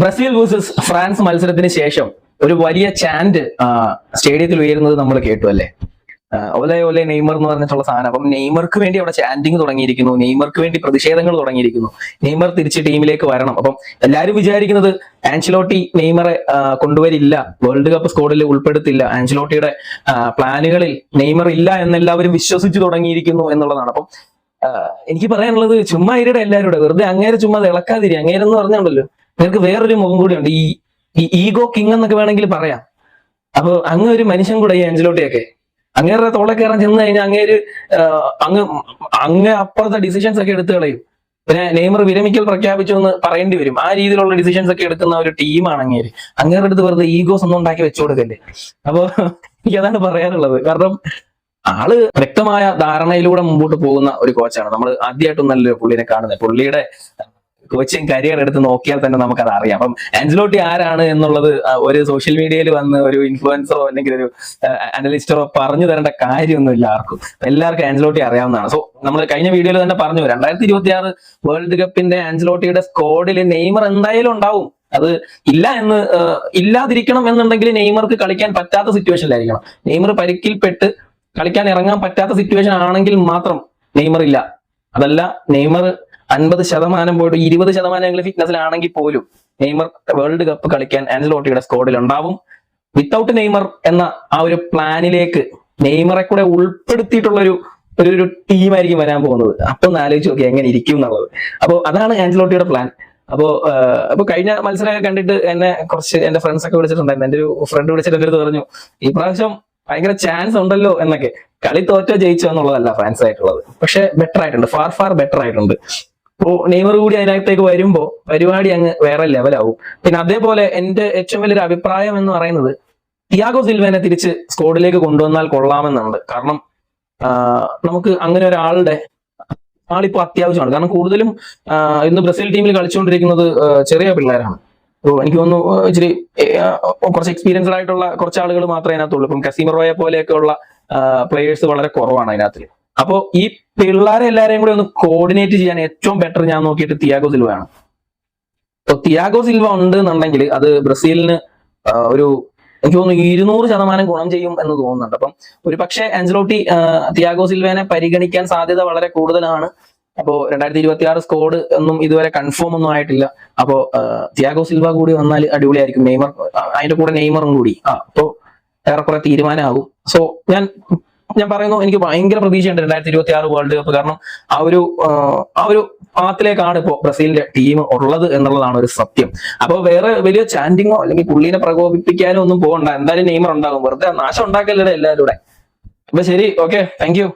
Brazil versus France മത്സരത്തിന് ശേഷം ഒരു വലിയ ചാൻഡ് സ്റ്റേഡിയത്തിൽ ഉയരുന്നത് നമ്മൾ കേട്ടു അല്ലേ. ഒലേ ഒലേ നെയ്മർ എന്ന് പറഞ്ഞിട്ടുള്ള സാധനം. അപ്പം നെയ്മർക്ക് വേണ്ടി അവിടെ ചാൻഡിങ് തുടങ്ങിയിരിക്കുന്നു, നെയ്മർക്ക് വേണ്ടി പ്രതിഷേധങ്ങൾ തുടങ്ങിയിരിക്കുന്നു, നെയ്മർ തിരിച്ച് ടീമിലേക്ക് വരണം. അപ്പം എല്ലാവരും വിചാരിക്കുന്നത് ആൻചലോട്ടി നെയ്മറെ കൊണ്ടുവരില്ല, വേൾഡ് കപ്പ് സ്ക്വാഡിൽ ഉൾപ്പെടുത്തില്ല, ആൻചലോട്ടിയുടെ പ്ലാനുകളിൽ നെയ്മർ ഇല്ല എന്നെല്ലാവരും വിശ്വസിച്ചു തുടങ്ങിയിരിക്കുന്നു എന്നുള്ളതാണ്. അപ്പം എനിക്ക് പറയാനുള്ളത് ചുമ്മാ ഇരുടെ എല്ലാവരുടെ വെറുതെ അങ്ങേരെ ചുമ്മാ ഇളക്കാതിരി. അങ്ങേരെന്ന് പറഞ്ഞുണ്ടല്ലോ, നിങ്ങൾക്ക് വേറൊരു മുഖം കൂടിയുണ്ട്, ഈ ഈഗോ കിങ് എന്നൊക്കെ വേണമെങ്കിൽ പറയാം. അപ്പൊ അങ്ങ് ഒരു മനുഷ്യൻ കൂടെ ഈ ആൻചലോട്ടിയൊക്കെ. അങ്ങേരുടെ തോളെ കയറാൻ ചെന്ന് കഴിഞ്ഞാൽ അങ്ങ് അപ്പുറത്തെ ഡിസിഷൻസ് ഒക്കെ എടുത്തു കളയും. പിന്നെ നെയ്മർ വിരമിക്കൽ പ്രഖ്യാപിച്ചു എന്ന് പറയേണ്ടി വരും. ആ രീതിയിലുള്ള ഡിസിഷൻസ് ഒക്കെ എടുക്കുന്ന ഒരു ടീമാണ് അങ്ങേര്. അങ്ങേരുടെ അടുത്ത് വെറുതെ ഈഗോസ് ഒന്നും ഉണ്ടാക്കി വെച്ചു കൊടുക്കല്ലേ. അപ്പൊ എനിക്കതാണ് പറയാനുള്ളത്. കാരണം ആള് വ്യക്തമായ ധാരണയിലൂടെ മുമ്പോട്ട് പോകുന്ന ഒരു കോച്ചാണ്. നമ്മൾ ആദ്യമായിട്ടൊന്നല്ലോ പുള്ളിനെ കാണുന്നത്. പുള്ളിയുടെ കോച്ചിങ് കരിയർ എടുത്ത് നോക്കിയാൽ തന്നെ നമുക്കത് അറിയാം. അപ്പം ആൻചലോട്ടി ആരാണ് എന്നുള്ളത് ഒരു സോഷ്യൽ മീഡിയയിൽ വന്ന് ഒരു ഇൻഫ്ലുവൻസറോ അല്ലെങ്കിൽ ഒരു അനലിസ്റ്ററോ പറഞ്ഞു തരേണ്ട കാര്യമൊന്നുമില്ല ആർക്കും. എല്ലാവർക്കും ആൻചലോട്ടി അറിയാവുന്നതാണ്. സോ നമ്മൾ കഴിഞ്ഞ വീഡിയോയിൽ തന്നെ പറഞ്ഞു, 2026 വേൾഡ് കപ്പിന്റെ ആൻചലോട്ടിയുടെ സ്ക്വാഡിൽ നെയ്മർ എന്തായാലും ഉണ്ടാവും. അത് ഇല്ലാതിരിക്കണം എന്നുണ്ടെങ്കിൽ നെയ്മർക്ക് കളിക്കാൻ പറ്റാത്ത സിറ്റുവേഷനിലായിരിക്കണം. നെയ്മർ പരിക്കിൽപ്പെട്ട് കളിക്കാൻ ഇറങ്ങാൻ പറ്റാത്ത സിറ്റുവേഷൻ ആണെങ്കിൽ മാത്രം നെയ്മർ ഇല്ല. അതല്ല നെയ്മർ 50% പോയിട്ട് 20% ഫിറ്റ്നസിലാണെങ്കിൽ പോലും നെയ്മർ വേൾഡ് കപ്പ് കളിക്കാൻ ആൻചലോട്ടിയുടെ സ്ക്വാഡിൽ ഉണ്ടാവും. വിത്തൗട്ട് നെയ്മർ എന്ന ആ ഒരു പ്ലാനിലേക്ക് നെയ്മറെ കൂടെ ഉൾപ്പെടുത്തിയിട്ടുള്ള ഒരു ടീമായിരിക്കും വരാൻ പോകുന്നത്. അപ്പൊ ഒന്ന് ആലോചിച്ച് നോക്കി എങ്ങനെ ഇരിക്കും എന്നുള്ളത്. അപ്പോൾ അതാണ് ആൻചലോട്ടിയുടെ പ്ലാൻ. അപ്പൊ കഴിഞ്ഞ മത്സരമൊക്കെ കണ്ടിട്ട് എന്റെ ഫ്രണ്ട്സ് ഒക്കെ വിളിച്ചിട്ടുണ്ടായിരുന്നു. എന്റെ ഒരു ഫ്രണ്ട് വിളിച്ചിട്ട് എന്റെ അടുത്ത് പറഞ്ഞു, ഈ പ്രാവശ്യം ഭയങ്കര ചാൻസ് ഉണ്ടല്ലോ എന്നൊക്കെ. കളി തോറ്റോ ജയിച്ചോ എന്നുള്ളതല്ല ഫാൻസ് ആയിട്ടുള്ളത്, പക്ഷെ ബെറ്റർ ആയിട്ടുണ്ട്, ഫാർ ബെറ്റർ ആയിട്ടുണ്ട്. ഇപ്പോ നെയ്മർ കൂടി അതിനകത്തേക്ക് വരുമ്പോ പരിപാടി അങ്ങ് വേറെ ലെവലാവും. പിന്നെ അതേപോലെ എന്റെ ഏറ്റവും വലിയൊരു അഭിപ്രായം എന്ന് പറയുന്നത്, തിയാഗോ സിൽവനെ തിരിച്ച് സ്ക്വാഡിലേക്ക് കൊണ്ടുവന്നാൽ കൊള്ളാമെന്നുണ്ട്. കാരണം നമുക്ക് അങ്ങനെ ആളിപ്പോ അത്യാവശ്യമാണ്. കാരണം കൂടുതലും ഇന്ന് ബ്രസീൽ ടീമിൽ കളിച്ചുകൊണ്ടിരിക്കുന്നത് ചെറിയ പിള്ളേരാണ്. എനിക്ക് തോന്നുന്നു ഇച്ചിരി കുറച്ച് എക്സ്പീരിയൻസ്ഡ് ആയിട്ടുള്ള കുറച്ച് ആളുകൾ മാത്രമേ അതിനകത്തുള്ളൂ. ഇപ്പം കസീമറോയെ പോലെയൊക്കെ ഉള്ള പ്ലേയേഴ്സ് വളരെ കുറവാണ് അതിനകത്ത്. അപ്പോ ഈ പിള്ളേരെ എല്ലാരെയും കൂടി ഒന്ന് കോർഡിനേറ്റ് ചെയ്യാൻ ഏറ്റവും ബെറ്റർ ഞാൻ നോക്കിയിട്ട് തിയാഗോ സിൽവയാണ്. അപ്പൊ തിയാഗോ സിൽവ ഉണ്ട് എന്നുണ്ടെങ്കിൽ അത് ബ്രസീലിന് എനിക്ക് തോന്നുന്നു 200% ഗുണം ചെയ്യും എന്ന് തോന്നുന്നുണ്ട്. അപ്പം ഒരു പക്ഷേ ആൻചലോട്ടി തിയാഗോ സിൽവനെ പരിഗണിക്കാൻ സാധ്യത വളരെ കൂടുതലാണ്. അപ്പോ 2026 സ്ക്വാഡ് ഒന്നും ഇതുവരെ കൺഫേം ഒന്നും ആയിട്ടില്ല. അപ്പോ തിയാഗോ സിൽവ കൂടി വന്നാൽ അടിപൊളിയായിരിക്കും. നെയ്മർ അതിന്റെ കൂടെ നെയ്മറും കൂടി അപ്പോ ഏറെക്കുറെ തീരുമാനമാകും. സോ ഞാൻ പറയുന്നു, എനിക്ക് ഭയങ്കര പ്രതീക്ഷയുണ്ട് 2026 വേൾഡ് കപ്പ്. കാരണം ആ ഒരു പാത്തിലേക്കാണ് ഇപ്പോ ബ്രസീലിന്റെ ടീം ഉള്ളത് എന്നുള്ളതാണ് ഒരു സത്യം. അപ്പൊ വേറെ വലിയ ചാൻഡിങ്ങോ അല്ലെങ്കിൽ പുള്ളീനെ പ്രകോപിപ്പിക്കാനോ ഒന്നും പോകണ്ട. എന്തായാലും നെയ്മർ ഉണ്ടാകും. വെറുതെ നാശം ഉണ്ടാക്കല്ലേ എല്ലാവരും കൂടെ. അപ്പൊ ശരി, ഓക്കെ, താങ്ക് യു.